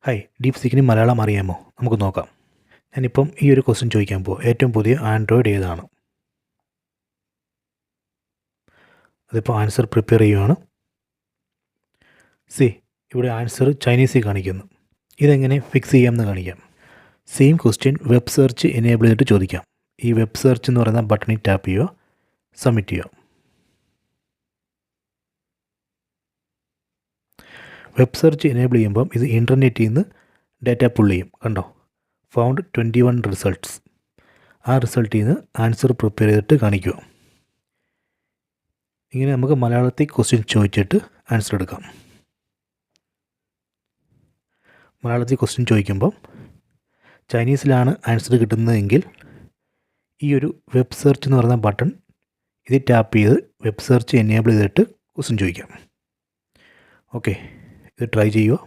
Hi, deep സീക്കിന് Malayalam അറിയാമോ? നമുക്ക് നോക്കാം. ഞാനിപ്പം ഈ ഒരു ക്വസ്റ്റ്യൻ ചോദിക്കാൻ പോകും. ഏറ്റവും പുതിയ ആൻഡ്രോയിഡ് ഏതാണ്? അതിപ്പോൾ ആൻസർ പ്രിപ്പയർ ചെയ്യുകയാണ്. ഇവിടെ ആൻസർ ചൈനീസിൽ കാണിക്കുന്നു. ഇതെങ്ങനെ ഫിക്സ് ചെയ്യാമെന്ന് കാണിക്കാം. Same question web search enable ചെയ്തിട്ട് ചോദിക്കാം. ഈ വെബ് സെർച്ച് എന്ന് പറയുന്ന ബട്ടണിൽ ടാപ്പ് ചെയ്യുക, സബ്മിറ്റ് ചെയ്യുക. വെബ് സെർച്ച് എനേബിൾ ചെയ്യുമ്പം ഇത് ഇൻ്റർനെറ്റിൽ നിന്ന് ഡാറ്റ പുൾ ചെയ്യും. കണ്ടോ, ഫൗണ്ട് 21 റിസൾട്ട്സ്. ആ റിസൾട്ടിൽ നിന്ന് ആൻസർ പ്രിപ്പയർ ചെയ്തിട്ട് കാണിക്കുക. ഇങ്ങനെ നമുക്ക് മലയാളത്തിൽ ക്വസ്റ്റ്യൻ ചോദിച്ചിട്ട് ആൻസർ എടുക്കാം. മലയാളത്തിൽ ക്വസ്റ്റ്യൻ ചോദിക്കുമ്പം ചൈനീസിലാണ് ആൻസർ കിട്ടുന്നതെങ്കിൽ ഈ ഒരു വെബ് സെർച്ച് എന്ന് പറയുന്ന ബട്ടൺ ഇത് ടാപ്പ് ചെയ്ത് വെബ് സെർച്ച് എനേബിൾ ചെയ്തിട്ട് ക്വസ്റ്റ്യൻ ചോദിക്കാം. ഓക്കെ, ഇത് ട്രൈ ചെയ്യുക.